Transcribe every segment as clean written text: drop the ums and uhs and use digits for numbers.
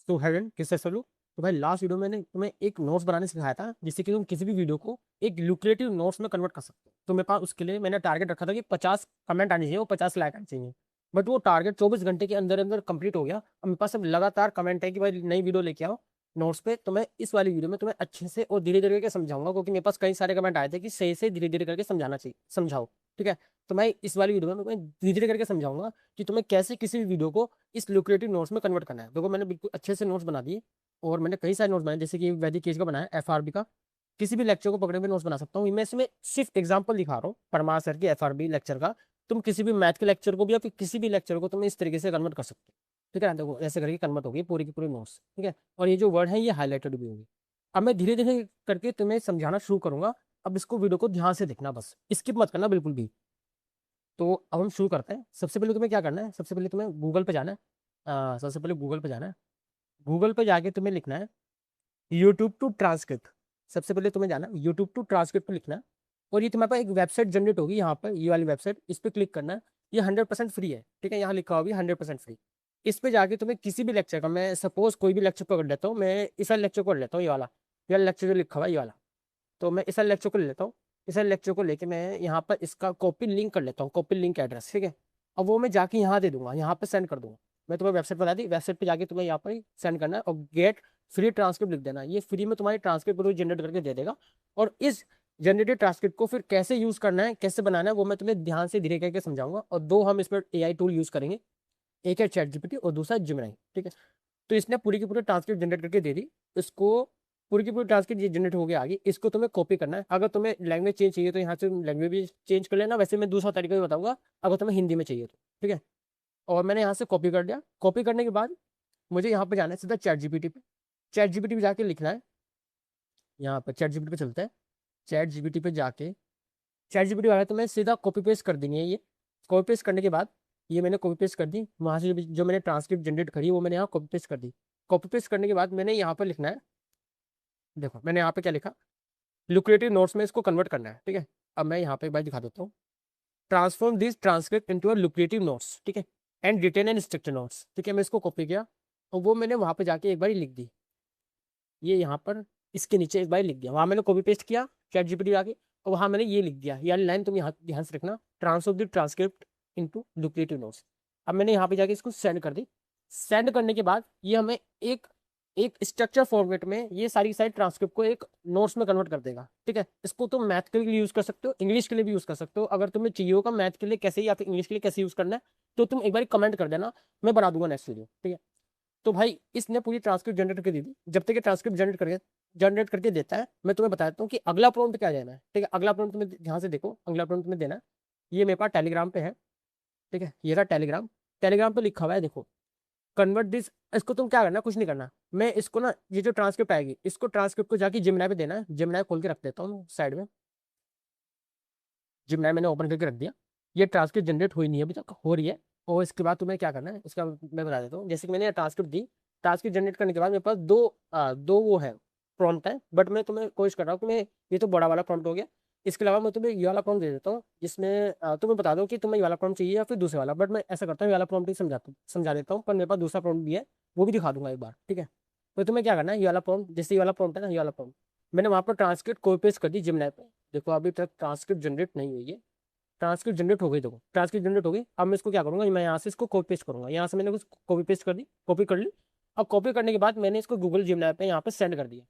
तो हेवन किससे शुरू? तो भाई लास्ट वीडियो में मैंने तुम्हें एक नोट्स बनाने सिखाया था जिससे कि तुम किसी भी वीडियो को एक लुक्रेटिव नोट्स में कन्वर्ट कर सकते हो। तो मेरे पास उसके लिए मैंने टारगेट रखा था कि 50 कमेंट आने चाहिए, वो 50 लाइक आने चाहिए। बट वो टारगेट 24 घंटे के अंदर अंदर कंप्लीट हो गया। अब मेरे पास अब लगातार कमेंट है कि भाई नई वीडियो लेके आओ नोट्स पे। तो मैं इस वाली वीडियो में तुम्हें अच्छे से और धीरे धीरे करके समझाऊंगा, क्योंकि मेरे पास कई सारे कमेंट आए थे कि सही से धीरे धीरे करके समझाना चाहिए, समझाओ। ठीक है। तो मैं इस वाली वीडियो में तुम्हें धीरे धीरे करके समझाऊंगा कि तुम्हें कैसे किसी भी वीडियो को इस लुक्रेटिव नोट्स में कन्वर्ट करना है। देखो मैंने बिल्कुल अच्छे से नोट्स बना दिए, और मैंने कई सारे नोट्स बनाए, जैसे कि वैदिक केज का बनाया, एफआरबी का। किसी भी लेक्चर को पकड़े हुए नोट्स बना सकता हूँ मैं। इसमें सिर्फ एग्जांपल दिखा रहा हूँ परमार सर की एफआरबी लेक्चर का। तुम किसी भी मैथ के लेक्चर को भी या फिर किसी भी लेक्चर को तुम इस तरीके से कन्वर्ट कर सकते हो। ठीक है ना? देखो ऐसे करके कन्वर्ट होगी पूरी की पूरी नोट्स। ठीक है। और ये जो वर्ड है ये हाईलाइटेड भी होंगे। अब मैं धीरे धीरे करके तुम्हें समझाना शुरू करूंगा। अब इसको वीडियो को ध्यान से देखना, बस स्किप मत करना बिल्कुल भी। तो अब हम शुरू करते हैं। सबसे पहले तुम्हें क्या करना है, सबसे पहले तुम्हें गूगल पे जाना है। सबसे पहले गूगल पे जाना है। गूगल पे जाके तुम्हें लिखना है यूट्यूब टू ट्रांसक्रिप्ट। सबसे पहले तुम्हें जाना है यूट्यूब टू ट्रांसक्रिप्ट पे लिखना है। और ये तुम्हारे पास एक वेबसाइट जनरेट होगी यहाँ पर, ये वाली वेबसाइट, इस पर क्लिक करना है। ये 100% फ्री है। ठीक है, यहाँ लिखा होगी 100% फ्री। इस पे जाके तुम्हें किसी भी लेक्चर का, मैं सपोज कोई भी लेक्चर पकड़ लेता हूँ, मैं इस वाले लेक्चर को ले लेता हूँ, ये वाला लेक्चर जो लिखा हुआ है ये वाला। तो मैं इस वाले लेक्चर को ले लेता हूँ। इस वाले लेक्चर को लेके मैं यहाँ पर इसका कॉपी लिंक कर लेता हूँ, कॉपी लिंक एड्रेस। ठीक है। अब वो मैं जाके यहाँ दे दूंगा, यहाँ पे सेंड कर दूंगा। मैं तुम्हें वेबसाइट बता दी, वेबसाइट पे जाके तुम्हें यहाँ पर सेंड करना है और गेट फ्री ट्रांसक्रिप्ट लिख देना। ये फ्री में तुम्हारी ट्रांसक्रिप्ट जनरेट करके दे देगा। और इस जनरेटेड ट्रांसक्रिप्ट को फिर कैसे यूज करना है, कैसे बनाना है, वो मैं तुम्हें ध्यान से धीरे करके समझाऊंगा। और दो हम इसमें एआई टूल यूज करेंगे, एक है चैट जीपीटी और दूसरा जिमिनाई। ठीक है। तो इसने पूरी की पूरी ट्रांसक्रिप्ट जनरेट करके दे दी। इसको पूरी की पूरी ट्रांसक्रिप्ट ये जनरेट हो गया आगे, इसको तुम्हें कॉपी करना है। अगर तुम्हें लैंग्वेज चेंज चाहिए तो यहाँ से लैंग्वेज भी चेंज कर लेना, वैसे मैं दूसरा तरीका भी बताऊंगा अगर तुम्हें हिंदी में चाहिए तो। ठीक है। और मैंने यहाँ से कॉपी कर दिया। कॉपी करने के बाद मुझे यहाँ पे जाना है सीधा चैट जीपीटी पे। चैट जीपीटी पे जाके लिखना है, यहाँ पर चैट जीपीटी पे चलता है। चैट जीपीटी पे जाके चैट जीपीटी वाला तो मैं सीधा कॉपी पेस्ट कर देनी है ये। कॉपी पेस्ट करने के बाद ये मैंने कॉपी पेस्ट कर दी, वहाँ से जो मैंने ट्रांसक्रिप्ट जनरेट करी वो मैंने यहाँ कॉपी पेस्ट कर दी। कॉपी पेस्ट करने के बाद मैंने यहाँ पर लिखना है, देखो मैंने यहाँ पे क्या लिखा, लुक्रेटिव नोट्स में इसको कन्वर्ट करना है। ठीक है। अब मैं यहाँ पे एक बार दिखा देता हूँ, transform this transcript into a lucrative notes. ठीक है। And written and structure notes. ठीक है। मैं इसको कॉपी किया और वो मैंने वहाँ पे जाके एक बार लिख दी, ये यहाँ पर इसके नीचे एक बार लिख दिया। वहाँ मैंने कॉपी पेस्ट किया चैट जीपीटी आके, और वहाँ मैंने ये लिख दिया, ये लाइन तुम यहाँ ध्यान से रखना, transform the transcript into lucrative notes. अब मैंने यहाँ पे जाके इसको सेंड कर दी। सेंड करने के बाद ये हमें एक एक स्ट्रक्चर फॉर्मेट में ये सारी सारी ट्रांसक्रिप्ट को एक नोट्स में कन्वर्ट कर देगा। ठीक है। इसको तुम मैथ के लिए यूज कर सकते हो, इंग्लिश के लिए भी यूज कर सकते हो। अगर तुम्हें चाहिए होगा मैथ के लिए कैसे या फिर इंग्लिश के लिए कैसे यूज करना है, तो तुम एक बार कमेंट कर देना, मैं बना दूंगा नेक्स्ट वीडियो। ठीक है। तो भाई इसने पूरी ट्रांसक्रिप्ट जनरेट करके दी थी। जब तक ये ट्रांसक्रिप्ट जनरेट करके देता है, मैं तुम्हें बताता हूँ कि अगला प्रॉम्प्ट क्या देना है। ठीक है। अगला प्रॉम्प्ट तुम्हें ध्यान से देखो, अगला प्रॉम्प्ट तुम्हें देना है, ये मेरे पास टेलीग्राम पे है। ठीक है। ये रहा टेलीग्राम। टेलीग्राम पे लिखा हुआ है, देखो कन्वर्ट दिस। इसको तुम क्या करना, कुछ नहीं करना। मैं इसको ना, ये जो ट्रांसक्रिप्ट आएगी इसको ट्रांसक्रिप्ट को जाके जिमनाई पे देना है। जिमनाई खोल के रख देता हूँ साइड में। जिमनाई मैंने ओपन करके रख दिया। ये ट्रांसक्रिप्ट जनरेट हुई नहीं है अभी तक, हो रही है। और इसके बाद तुम्हें क्या करना है इसका मैं बता देता हूँ। जैसे कि मैंने ट्रांसक्रिप्ट दी, ट्रांसक्रिप्ट जनरेट करने के बाद मेरे पास दो वो है प्रॉम्प्ट है। बट मैं तुम्हें कोशिश कर रहा हूँ कि मैं, ये तो बड़ा वाला प्रॉम्प्ट हो गया, इसके अलावा मैं तुम्हें ये वाला प्रॉम्प्ट दे देता हूँ जिसमें तुम्हें बता दो कि तुम्हें ये वाला प्रॉम्प्ट चाहिए या फिर दूसरे वाला। बट मैं ऐसा करता हूँ ये वाला प्रॉम्प्ट ही समझा देता हूँ, पर मेरे पास दूसरा प्रॉम्प्ट भी है, वो भी दिखा दूंगा एक बार। ठीक है। तो तुम्हें क्या करना है, ये वाला प्रॉम्प्ट, जैसे ये वाला प्रॉम्प्ट है ना, ये वाला प्रॉम्प्ट मैंने वहाँ पर ट्रांसक्रिप्ट कॉपी पेस्ट कर दी जिमनाई पे। देखो अभी तक ट्रांसक्रिप्ट जनरेट नहीं हुई है, ट्रांसक्रिप्ट जनरेट हो गई। देखो ट्रांसक्रिप्ट जनरेट हो गई। अब मैं इसको क्या करूंगा, मैं यहाँ से इसको कॉपी पेस्ट करूंगा। यहाँ से मैंने कुछ कॉपी पेस्ट कर दी, कॉपी कर ली। अब कॉपी करने के बाद मैंने इसको गूगल जिमनाई पे यहाँ पे सेंड कर दिया।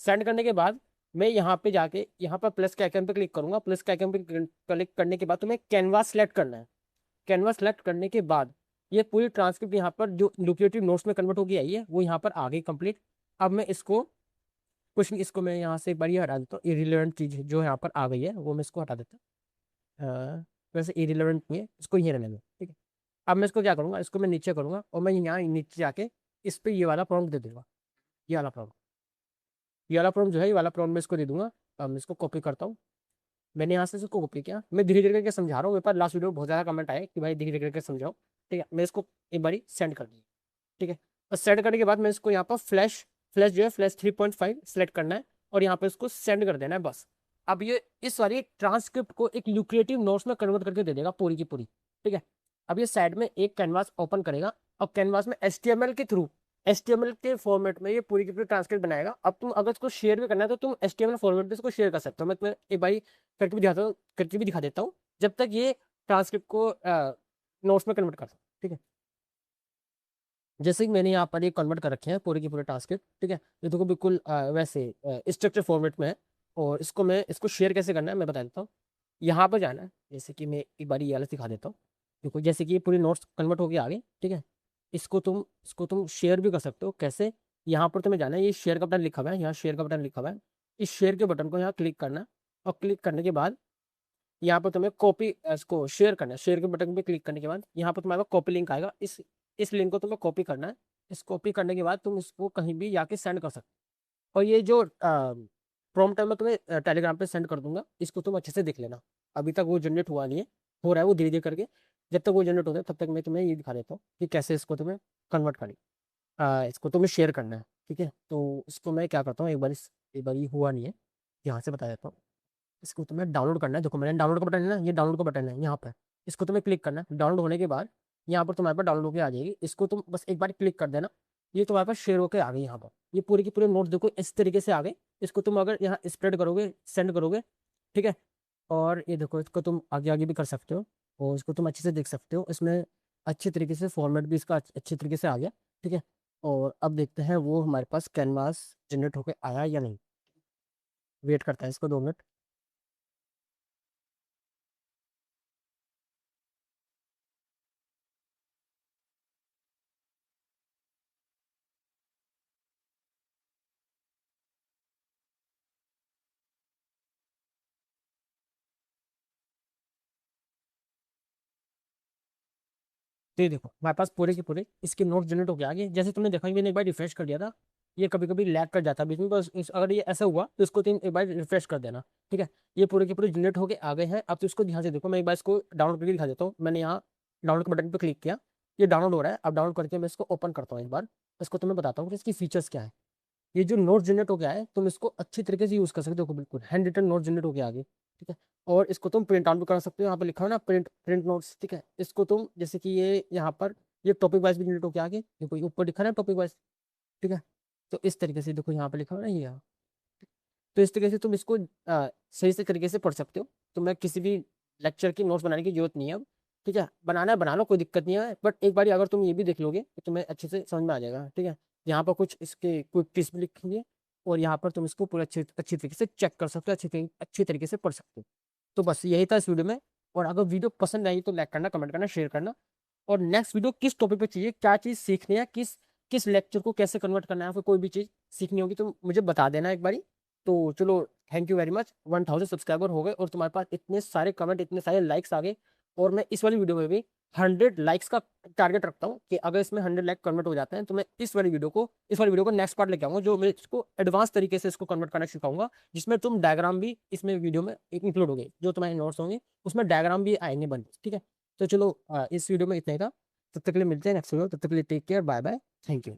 सेंड करने के बाद मैं यहाँ पे जाके यहाँ पर प्लस के आइकन पे क्लिक करूंगा। प्लस के आइकन पे क्लिक करने के बाद तुम्हें कैनवास सेलेक्ट करना है। कैनवास सेलेक्ट करने के बाद ये पूरी ट्रांसक्रिप्ट यहाँ पर जो लुक्रेटिव नोट्स में कन्वर्ट होगी आई है, वो यहाँ पर आ गई कंप्लीट। अब मैं इसको कुछ नहीं, इसको मैं यहाँ से एक बार ये हटा देता हूँ, इरिलेवेंट चीज जो यहाँ पर आ गई है वो मैं इसको हटा देता हूँ। वैसे इरिलेवेंट नहीं है, इसको ये रहने दो। ठीक है। अब मैं इसको क्या करूंगा, इसको मैं नीचे करूंगा और मैं यहाँ नीचे जाके इस पे ये वाला प्रॉम्प्ट दे दूंगा। ये वाला प्रॉम्प्ट, ये वाला प्रॉम्प्ट जो है, ये वाला प्रॉम्प्ट मैं इसको दे दूंगा। अब मैं इसको कॉपी करता हूँ। मैंने यहाँ से इसको कॉपी किया। मैं धीरे धीरे करके समझा रहा हूँ, मेरे पास लास्ट वीडियो में बहुत ज़्यादा कमेंट आए कि भाई धीरे धीरे करके समझाओ। ठीक है। मैं इसको एक बारी सेंड कर दिया। ठीक है। और सेंड करने के बाद मैं इसको यहाँ पर फ्लैश फ्लैश जो है फ्लैश 3.5 सेलेक्ट करना है और यहाँ पे इसको सेंड कर देना है बस। अब ये इस वाली ट्रांसक्रिप्ट को एक ल्यूक्रेटिव नोट्स में कन्वर्ट करके दे देगा पूरी की पूरी। ठीक है। अब ये साइड में एक कैनवास ओपन करेगा और कैनवास में HTML के थ्रू HTML के फॉर्मेट में ये पूरी की पूरी ट्रांसक्रिप्ट बनाएगा। अब तुम अगर इसको शेयर भी करना है तो तुम HTML फॉर्मेट में इसको शेयर कर सकते हो। मैं तुम्हें एक बारी करके भी दिखा देता हूँ जब तक ये ट्रांसक्रिप्ट को नोट्स में कन्वर्ट कर सकते, ठीक है। जैसे कि मैंने यहाँ पर ये कन्वर्ट कर रखे हैं पूरे के पूरे ट्रांसक्रिप्ट, ठीक है। ये देखो बिल्कुल वैसे स्ट्रक्चर फॉर्मेट में है। और इसको शेयर कैसे करना है मैं बता देता हूँ। यहाँ पर जाना है, जैसे कि मैं एक बार ये वाला दिखा देता हूँ। देखो जैसे कि ये पूरी नोट्स कन्वर्ट हो गई आगे, ठीक है। इसको तुम शेयर भी कर सकते हो। कैसे? यहाँ पर तुम्हें जाना है, ये शेयर का बटन लिखा हुआ है, यहाँ शेयर का बटन लिखा हुआ है। इस शेयर के बटन को यहाँ क्लिक करना है, और क्लिक करने के बाद यहाँ पर तुम्हें कॉपी इसको शेयर करना है। शेयर के बटन पे क्लिक करने के बाद यहाँ पर तुम्हारे कॉपी लिंक आएगा। इस लिंक को तुम्हें कॉपी करना है। इस कॉपी करने के बाद तुम इसको कहीं भी जाके सेंड कर सकते हो। और ये जो प्रॉम्प्ट है मैं तुम्हें टेलीग्राम पे सेंड कर दूंगा, इसको तुम अच्छे से देख लेना। अभी तक वो जनरेट हुआ नहीं है, हो रहा है वो धीरे धीरे करके। जब तक वो जनरेट होता है तब तक मैं तुम्हें ये दिखा देता हूँ कि कैसे इसको तुम्हें कन्वर्ट करें। इसको तुम्हें शेयर करना है, ठीक है। तो इसको मैं क्या करता हूँ, एक बार ये हुआ नहीं है, यहाँ से बता देता हूँ। इसको तुम्हें डाउनलोड करना है। देखो मैंने डाउनलोड का बटन है ना, ये डाउनलोड का बटन है यहाँ पर। इसको तुम्हें क्लिक करना है। डाउनलोड होने के बाद यहाँ पर तुम्हारे पास डाउनलोड होकर आ जाएगी। इसको तुम बस एक बार क्लिक कर देना, ये तुम्हारे पास शेयर होकर आ गई यहाँ पर। ये पूरी की पूरी नोट्स देखो इस तरीके से आ गए। इसको तुम अगर यहाँ स्प्रेड करोगे, सेंड करोगे, ठीक है। और ये देखो इसको तुम आगे आगे भी कर सकते हो, और इसको तुम अच्छे से देख सकते हो। इसमें अच्छे तरीके से फॉर्मेट भी इसका अच्छे तरीके से आ गया, ठीक है। और अब देखते हैं वो हमारे पास कैनवास जनरेट होकर आया या नहीं। वेट करता है इसको 2 मिनट। तो ये देखो हमारे पास पूरे के पूरे इसके नोट जनरेट हो गया आगे। जैसे तुमने देखा कि मैंने एक बार रिफ्रेश कर दिया था, ये कभी कभी लैग कर जाता है बीच में। बस अगर ये ऐसा हुआ तो इसको तुम एक बार रिफ्रेश कर देना, ठीक है। ये पूरे के पूरे जनरेट होके आ गए हैं। अब तो इसको ध्यान से देखो, मैं एक बार इसको डाउनलोड करके दिखा देता हूँ। मैंने यहाँ डाउनलोड के बटन पर क्लिक किया, ये डाउनलोड हो रहा है। अब डाउनलोड करके मैं इसको ओपन करता हूँ एक बार। इसको तुम्हें बताता हूँ कि इसकी फीचर्स क्या है। ये जो नोट जनरेट हो गया है तुम इसको अच्छी तरीके से यूज कर सकते हो। बिल्कुल हैंड रिटन नोट जनरेट हो गया आगे, ठीक है। और इसको तुम प्रिंट आउट भी कर सकते हो। यहाँ पर लिखा हो ना प्रिंट प्रिंट नोट्स, ठीक है। इसको तुम जैसे कि ये यहाँ पर ये टॉपिक वाइज भी जनरेट हो गया आगे। देखो ये ऊपर लिखा है ना टॉपिक वाइज, ठीक है। तो इस तरीके से देखो यहाँ पे लिखा हो ना ये यहाँ। तो इस तरीके से तुम इसको सही से तरीके से पढ़ सकते हो। तुम्हें किसी भी लेक्चर की नोट्स बनाने की जरूरत नहीं है अब, ठीक है। बनाना है बना लो, कोई दिक्कत नहीं है। बट एक बार अगर तुम ये भी देख लोगे तो तुम्हें अच्छे से समझ में आ जाएगा, ठीक है। यहाँ पर कुछ इसके क्विक टिप्स भी लिखेंगे, और यहाँ पर तुम इसको पूरे अच्छी तरीके से चेक कर सकते हो, अच्छी तरीके से पढ़ सकते हो। तो बस यही था इस वीडियो में। और अगर वीडियो पसंद आई तो लाइक करना, कमेंट करना, शेयर करना। और नेक्स्ट वीडियो किस टॉपिक पे चाहिए, क्या चीज़ सीखनी है, किस किस लेक्चर को कैसे कन्वर्ट करना है, फिर कोई भी चीज़ सीखनी होगी तो मुझे बता देना एक बारी। तो चलो, thank you very much. 1000 subscriber हो गए और तुम्हारे पास इतने सारे कमेंट, इतने सारे लाइक्स आ गए। और मैं इस वाली वीडियो में भी 100 लाइक्स का टारगेट रखता हूँ कि अगर इसमें 100 लाइक कन्वर्ट हो जाते हैं तो मैं इस वाली वीडियो को नेक्स्ट पार्ट लेके आऊंगा, जो मैं इसको एडवांस तरीके से इसको कन्वर्ट करना सिखाऊंगा, जिसमें तुम डायग्राम भी इसमें वीडियो में इंक्लूड हो गए, जो तुम्हारे नोट्स होंगे उसमें डायग्राम भी आएंगे बन, ठीक है। तो चलो इस वीडियो में इतना ही था। तब तक के लिए मिलते हैं नेक्स्ट वीडियो। तब तक के लिए take care, bye bye, thank you.